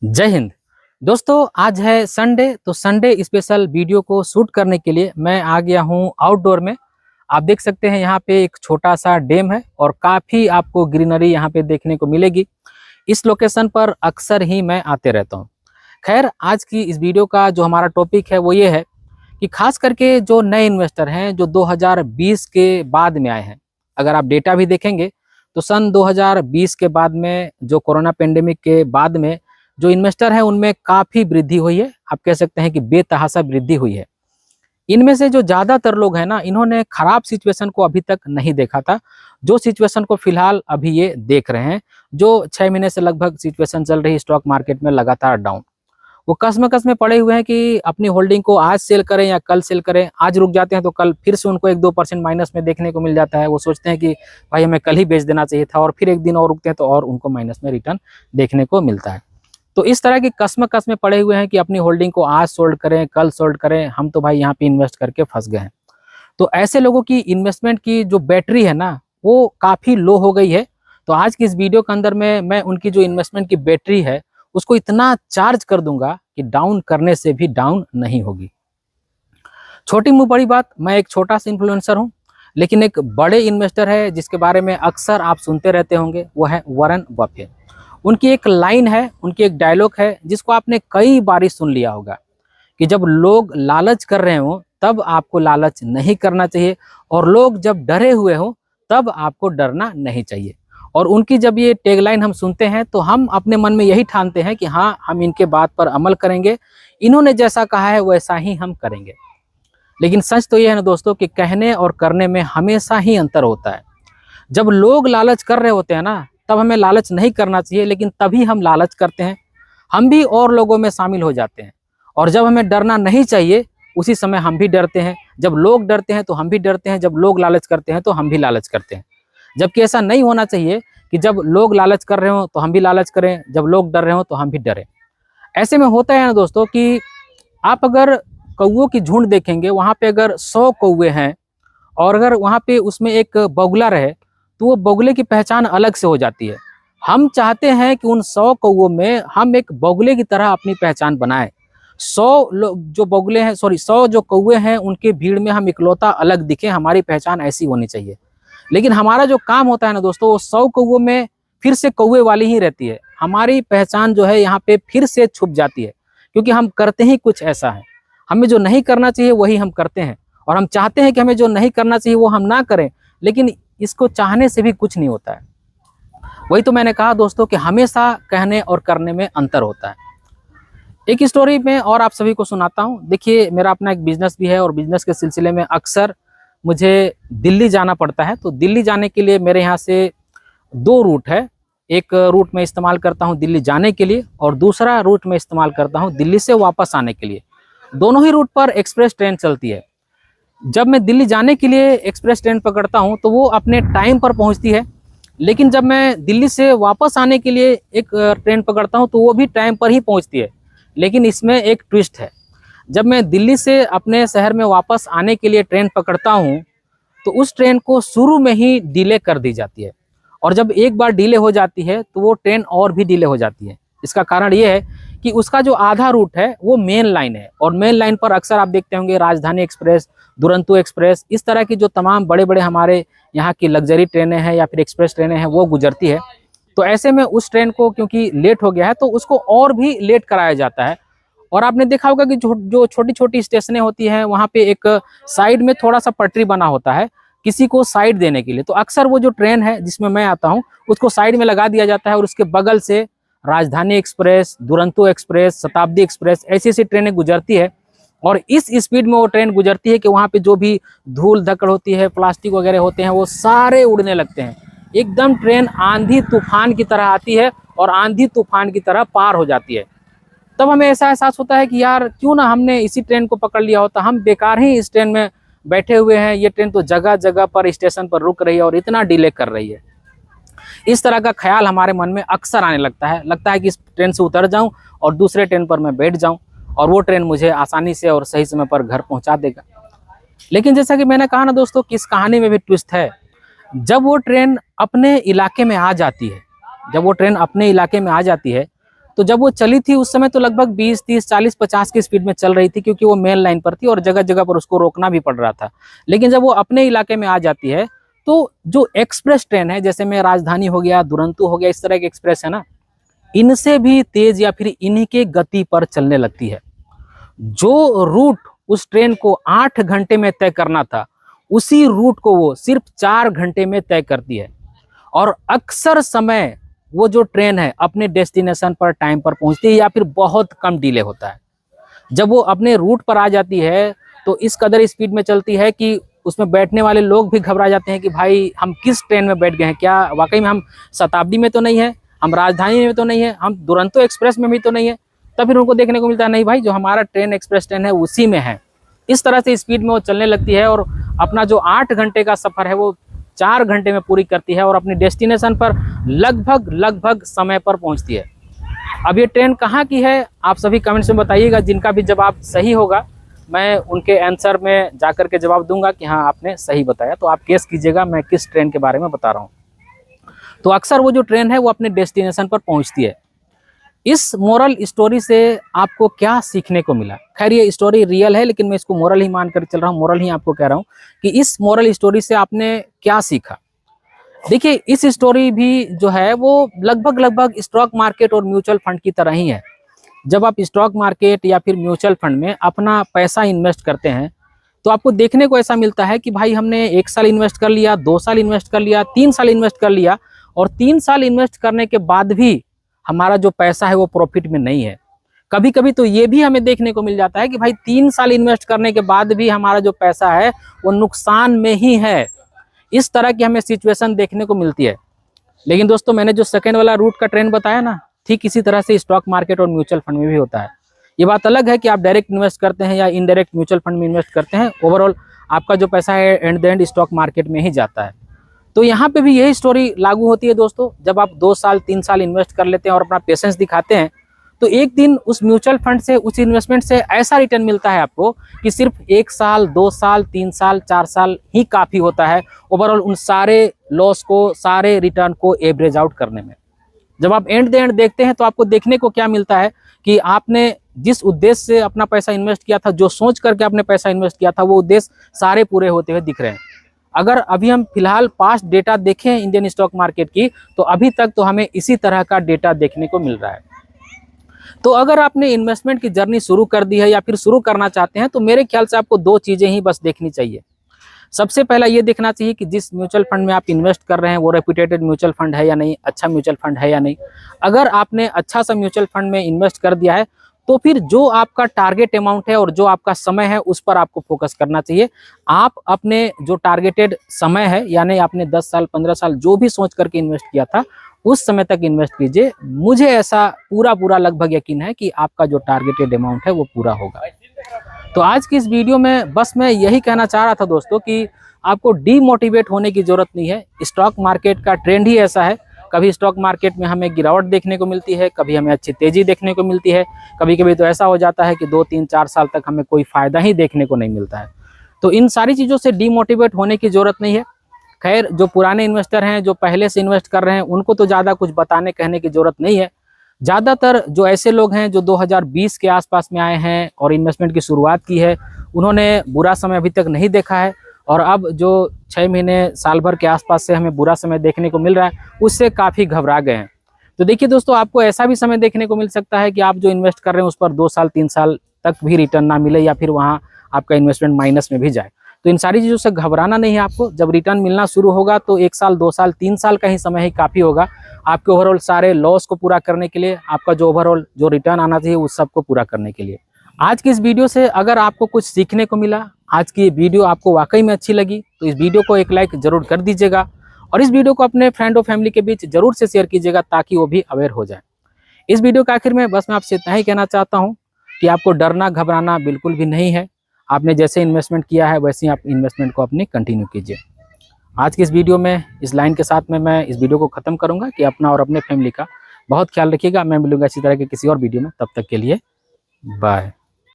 जय हिंद। दोस्तों, आज है संडे, तो संडे स्पेशल वीडियो को शूट करने के लिए मैं आ गया हूं आउटडोर में। आप देख सकते हैं यहाँ पे एक छोटा सा डैम है और काफ़ी आपको ग्रीनरी यहाँ पे देखने को मिलेगी। इस लोकेशन पर अक्सर ही मैं आते रहता हूँ। खैर, आज की इस वीडियो का जो हमारा टॉपिक है वो ये है कि खास करके जो नए इन्वेस्टर हैं जो 2020 के बाद में आए हैं, अगर आप डेटा भी देखेंगे तो सन 2020 के बाद में जो कोरोना पेंडेमिक के बाद में जो इन्वेस्टर हैं उनमें काफ़ी वृद्धि हुई है। आप कह सकते हैं कि बेतहाशा वृद्धि हुई है। इनमें से जो ज़्यादातर लोग हैं ना, इन्होंने खराब सिचुएशन को अभी तक नहीं देखा था, जो सिचुएशन को फिलहाल अभी ये देख रहे हैं। जो 6 महीने से लगभग सिचुएशन चल रही स्टॉक मार्केट में लगातार डाउन, वो कसम में पड़े हुए हैं कि अपनी होल्डिंग को आज सेल करें या कल सेल करें। आज रुक जाते हैं तो कल फिर से उनको 1-2% माइनस में देखने को मिल जाता है। वो सोचते हैं कि भाई हमें कल ही बेच देना चाहिए था, और फिर एक दिन और रुकते हैं तो और उनको माइनस में रिटर्न देखने को मिलता है। तो इस तरह की कसम पड़े हुए हैं कि अपनी होल्डिंग को आज सोल्ड करें, कल सोल्ड करें, हम तो भाई यहाँ पे इन्वेस्ट करके फंस गए हैं। तो ऐसे लोगों की इन्वेस्टमेंट की जो बैटरी है ना, वो काफ़ी लो हो गई है। तो आज की इस वीडियो के अंदर में मैं उनकी जो इन्वेस्टमेंट की बैटरी है उसको इतना चार्ज कर दूंगा कि डाउन करने से भी डाउन नहीं होगी। छोटी मुँह बड़ी बात, मैं एक छोटा सा इन्फ्लुएंसर हूँ, लेकिन एक बड़े इन्वेस्टर है जिसके बारे में अक्सर आप सुनते रहते होंगे, वो है वॉरेन बफेट। उनकी एक लाइन है, उनकी एक डायलॉग है जिसको आपने कई बार सुन लिया होगा कि जब लोग लालच कर रहे हो तब आपको लालच नहीं करना चाहिए, और लोग जब डरे हुए हो तब आपको डरना नहीं चाहिए। और उनकी जब ये टैगलाइन हम सुनते हैं तो हम अपने मन में यही ठानते हैं कि हाँ, हम इनके बात पर अमल करेंगे, इन्होंने जैसा कहा है वैसा ही हम करेंगे। लेकिन सच तो ये है ना दोस्तों कि कहने और करने में हमेशा ही अंतर होता है। जब लोग लालच कर रहे होते हैं ना, तब हमें लालच नहीं करना चाहिए, लेकिन तभी हम लालच करते हैं, हम भी और लोगों में शामिल हो जाते हैं। और जब हमें डरना नहीं चाहिए, उसी समय हम भी डरते हैं। जब लोग डरते हैं तो हम भी डरते हैं, जब लोग लालच करते हैं तो हम भी लालच करते हैं। जबकि ऐसा नहीं होना चाहिए कि जब लोग लालच कर रहे हो तो हम भी लालच करें, जब लोग डर रहे हो तो हम भी डरें। ऐसे में होता है ना दोस्तों कि आप अगर कौवों की झुंड देखेंगे, वहाँ पे अगर 100 कौवे हैं और अगर वहाँ पे उसमें एक बगुला रहे तो वो बगुले की पहचान अलग से हो जाती है। हम चाहते हैं कि उन 100 कौवों में हम एक बगुले की तरह अपनी पहचान बनाएं। 100 जो बगुले हैं, 100 जो कौवे हैं, उनके भीड़ में हम इकलौता अलग दिखें, हमारी पहचान ऐसी होनी चाहिए। लेकिन हमारा जो काम होता है ना दोस्तों, वो 100 कौवों में फिर से कौवे वाली ही रहती है। हमारी पहचान जो है यहाँ पे फिर से छुप जाती है, क्योंकि हम करते ही कुछ ऐसा है। हमें जो नहीं करना चाहिए वही हम करते हैं, और हम चाहते हैं कि हमें जो नहीं करना चाहिए वो हम ना करें, लेकिन इसको चाहने से भी कुछ नहीं होता है। वही तो मैंने कहा दोस्तों कि हमेशा कहने और करने में अंतर होता है। एक स्टोरी में और आप सभी को सुनाता हूँ। देखिए, मेरा अपना एक बिजनेस भी है और बिजनेस के सिलसिले में अक्सर मुझे दिल्ली जाना पड़ता है। तो दिल्ली जाने के लिए मेरे यहाँ से 2 रूट है। एक रूट मैं इस्तेमाल करता हूँ दिल्ली जाने के लिए, और दूसरा रूट मैं इस्तेमाल करता हूँ दिल्ली से वापस आने के लिए। दोनों ही रूट पर एक्सप्रेस ट्रेन चलती है। जब मैं दिल्ली जाने के लिए एक्सप्रेस ट्रेन पकड़ता हूँ तो वो अपने टाइम पर पहुँचती है, लेकिन जब मैं दिल्ली से वापस आने के लिए एक ट्रेन पकड़ता हूँ तो वो भी टाइम पर ही पहुँचती है। लेकिन इसमें एक ट्विस्ट है। जब मैं दिल्ली से अपने शहर में वापस आने के लिए ट्रेन पकड़ता हूँ तो उस ट्रेन को शुरू में ही डिले कर दी जाती है, और जब एक बार डिले हो जाती है तो वो ट्रेन और भी डिले हो जाती है। इसका कारण ये है कि उसका जो आधा रूट है वो मेन लाइन है, और मेन लाइन पर अक्सर आप देखते होंगे राजधानी एक्सप्रेस, दुरंतो एक्सप्रेस, इस तरह की जो तमाम बड़े बड़े हमारे यहाँ की लग्जरी ट्रेनें हैं या फिर एक्सप्रेस ट्रेनें हैं वो गुजरती है। तो ऐसे में उस ट्रेन को क्योंकि लेट हो गया है तो उसको और भी लेट कराया जाता है। और आपने देखा होगा कि जो छोटी छोटी स्टेशनें होती हैं वहाँ पे एक साइड में थोड़ा सा पटरी बना होता है किसी को साइड देने के लिए। तो अक्सर वो जो ट्रेन है जिसमें मैं आता हूँ उसको साइड में लगा दिया जाता है, और उसके बगल से राजधानी एक्सप्रेस, दुरंतो एक्सप्रेस, शताब्दी एक्सप्रेस, ऐसी ऐसी ट्रेनें गुजरती है। और इस स्पीड में वो ट्रेन गुजरती है कि वहाँ पे जो भी धूल धक्कड़ होती है, प्लास्टिक वगैरह होते हैं, वो सारे उड़ने लगते हैं। एकदम ट्रेन आंधी तूफान की तरह आती है और आंधी तूफान की तरह पार हो जाती है। तब हमें ऐसा एहसास होता है कि यार क्यों ना हमने इसी ट्रेन को पकड़ लिया होता, हम बेकार ही इस ट्रेन में बैठे हुए हैं। ये ट्रेन तो जगह जगह पर स्टेशन पर रुक रही है और इतना डिले कर रही है। इस तरह का ख्याल हमारे मन में अक्सर आने लगता है कि इस ट्रेन से उतर जाऊं और दूसरे ट्रेन पर मैं बैठ जाऊं और वो ट्रेन मुझे आसानी से और सही समय पर घर पहुंचा देगा। लेकिन जैसा कि मैंने कहा ना दोस्तों कि इस कहानी में भी ट्विस्ट है। जब वो ट्रेन अपने इलाके में आ जाती है, जब वो ट्रेन अपने इलाके में आ जाती है तो जब वो चली थी उस समय तो लगभग 20, 30, 40, 50 की स्पीड में चल रही थी, क्योंकि वो मेन लाइन पर थी और जगह जगह पर उसको रोकना भी पड़ रहा था। लेकिन जब वो अपने इलाके में आ जाती है तो जो एक्सप्रेस ट्रेन है, जैसे में राजधानी हो गया, दुरंतो हो गया, इस तरह के एक्सप्रेस है ना, इनसे भी तेज या फिर इन्हीं के गति पर चलने लगती है। जो रूट उस ट्रेन को 8 घंटे में तय करना था, उसी रूट को वो सिर्फ 4 घंटे में तय करती है। और अक्सर समय वो जो ट्रेन है अपने डेस्टिनेशन पर टाइम पर पहुंचती है या फिर बहुत कम डिले होता है। जब वो अपने रूट पर आ जाती है तो इस कदर स्पीड में चलती है कि उसमें बैठने वाले लोग भी घबरा जाते हैं कि भाई हम किस ट्रेन में बैठ गए हैं, क्या वाकई में हम शताब्दी में तो नहीं है, हम राजधानी में तो नहीं है, हम दुरंतो एक्सप्रेस में भी तो नहीं है। तब फिर उनको देखने को मिलता है नहीं भाई, जो हमारा ट्रेन एक्सप्रेस ट्रेन है उसी में है। इस तरह से स्पीड में वो चलने लगती है और अपना जो 8 घंटे का सफर है वो 4 घंटे में पूरी करती है और अपनी डेस्टिनेशन पर लगभग समय पर पहुंचती है। अब ये ट्रेन कहाँ की है आप सभी कमेंट्स में बताइएगा। जिनका भी जवाब सही होगा मैं उनके आंसर में जाकर के जवाब दूंगा कि हाँ आपने सही बताया। तो आप गेस कीजिएगा मैं किस ट्रेन के बारे में बता रहा हूँ। तो अक्सर वो जो ट्रेन है वो अपने डेस्टिनेशन पर पहुंचती है। इस मोरल स्टोरी से आपको क्या सीखने को मिला? खैर ये स्टोरी रियल है लेकिन मैं इसको मोरल ही मानकर चल रहा हूँ, मोरल ही आपको कह रहा हूँ कि इस मोरल स्टोरी से आपने क्या सीखा। देखिए इस स्टोरी भी जो है वो लगभग स्टॉक मार्केट और म्यूचुअल फंड की तरह ही है। जब आप स्टॉक मार्केट या फिर म्यूचुअल फंड में अपना पैसा इन्वेस्ट करते हैं तो आपको देखने को ऐसा मिलता है कि भाई हमने 1 साल इन्वेस्ट कर लिया, 2 साल इन्वेस्ट कर लिया, 3 साल इन्वेस्ट कर लिया और 3 साल इन्वेस्ट करने के बाद भी हमारा जो पैसा है वो प्रॉफिट में नहीं है। कभी कभी तो ये भी हमें देखने को मिल जाता है कि भाई 3 साल इन्वेस्ट करने के बाद भी हमारा जो पैसा है वो नुकसान में ही है। इस तरह की हमें सिचुएशन देखने को मिलती है। लेकिन दोस्तों मैंने जो सेकंड वाला रूट का ट्रेंड बताया ना, ठीक इसी तरह से स्टॉक मार्केट और म्यूचुअल फंड में भी होता है। ये बात अलग है कि आप डायरेक्ट इन्वेस्ट करते हैं या इनडायरेक्ट म्यूचुअल फंड में इन्वेस्ट करते हैं, ओवरऑल आपका जो पैसा है and the end stock market में ही जाता है। तो यहाँ पे भी यही स्टोरी लागू होती है दोस्तों। जब आप 2 साल 3 साल इन्वेस्ट कर लेते हैं और अपना पेशेंस दिखाते हैं तो एक दिन उस म्यूचुअल फंड से, उस इन्वेस्टमेंट से ऐसा रिटर्न मिलता है आपको कि सिर्फ 1 साल 2 साल 3 साल 4 साल ही काफ़ी होता है ओवरऑल उन सारे लॉस को, सारे रिटर्न को एवरेज आउट करने में। जब आप एंड द एंड देखते हैं तो आपको देखने को क्या मिलता है कि आपने जिस उद्देश्य से अपना पैसा इन्वेस्ट किया था, जो सोच करके आपने पैसा इन्वेस्ट किया था, वो उद्देश्य सारे पूरे होते हुए दिख रहे हैं। अगर अभी हम फिलहाल पास्ट डेटा देखें इंडियन स्टॉक मार्केट की तो अभी तक तो हमें इसी तरह का डेटा देखने को मिल रहा है। तो अगर आपने इन्वेस्टमेंट की जर्नी शुरू कर दी है या फिर शुरू करना चाहते हैं तो मेरे ख्याल से आपको 2 चीज़ें ही बस देखनी चाहिए। सबसे पहला ये देखना चाहिए कि जिस म्यूचुअल फंड में आप इन्वेस्ट कर रहे हैं वो रेप्यूटेड म्यूचुअल फंड है या नहीं, अच्छा म्यूचुअल फंड है या नहीं। अगर आपने अच्छा सा म्यूचुअल फंड में इन्वेस्ट कर दिया है तो फिर जो आपका टारगेट अमाउंट है और जो आपका समय है उस पर आपको फोकस करना चाहिए। आप अपने जो टारगेटेड समय है यानी आपने 10 साल 15 साल जो भी सोच करके इन्वेस्ट किया था उस समय तक इन्वेस्ट कीजिए। मुझे ऐसा पूरा लगभग यकीन है कि आपका जो टारगेटेड अमाउंट है वो पूरा होगा। तो आज की इस वीडियो में बस मैं यही कहना चाह रहा था दोस्तों कि आपको डीमोटिवेट होने की जरूरत नहीं है। स्टॉक मार्केट का ट्रेंड ही ऐसा है, कभी स्टॉक मार्केट में हमें गिरावट देखने को मिलती है, कभी हमें अच्छी तेजी देखने को मिलती है, कभी कभी तो ऐसा हो जाता है कि 2 3 4 साल तक हमें कोई फायदा ही देखने को नहीं मिलता है। तो इन सारी चीज़ों से डीमोटिवेट होने की जरूरत नहीं है। खैर जो पुराने इन्वेस्टर हैं, जो पहले से इन्वेस्ट कर रहे हैं, उनको तो ज़्यादा कुछ बताने कहने की जरूरत नहीं है। ज़्यादातर जो ऐसे लोग हैं जो 2020 के आसपास में आए हैं और इन्वेस्टमेंट की शुरुआत की है, उन्होंने बुरा समय अभी तक नहीं देखा है और अब जो 6 महीने साल भर के आसपास से हमें बुरा समय देखने को मिल रहा है उससे काफ़ी घबरा गए हैं। तो देखिए दोस्तों, आपको ऐसा भी समय देखने को मिल सकता है कि आप जो इन्वेस्ट कर रहे हैं उस पर 2 साल 3 साल तक भी रिटर्न ना मिले या फिर वहाँ आपका इन्वेस्टमेंट माइनस में भी जाए। तो इन सारी चीज़ों से घबराना नहीं है आपको। जब रिटर्न मिलना शुरू होगा तो 1 साल 2 साल 3 साल का ही समय ही काफ़ी होगा आपके ओवरऑल सारे लॉस को पूरा करने के लिए, आपका जो ओवरऑल जो रिटर्न आना चाहिए उस सब को पूरा करने के लिए। आज की इस वीडियो से अगर आपको कुछ सीखने को मिला, आज की वीडियो आपको वाकई में अच्छी लगी तो इस वीडियो को एक लाइक जरूर कर दीजिएगा और इस वीडियो को अपने फ्रेंड और फैमिली के बीच जरूर से शेयर कीजिएगा ताकि वो भी अवेयर हो जाए। इस वीडियो के आखिर में बस मैं आपसे इतना ही कहना चाहता हूँ कि आपको डरना घबराना बिल्कुल भी नहीं है। आपने जैसे इन्वेस्टमेंट किया है वैसे ही आप इन्वेस्टमेंट को अपनी कंटिन्यू कीजिए। आज की इस वीडियो में इस लाइन के साथ में मैं इस वीडियो को ख़त्म करूँगा कि अपना और अपने फैमिली का बहुत ख्याल रखिएगा। मैं मिलूंगा इसी तरह के किसी और वीडियो में, तब तक के लिए बाय।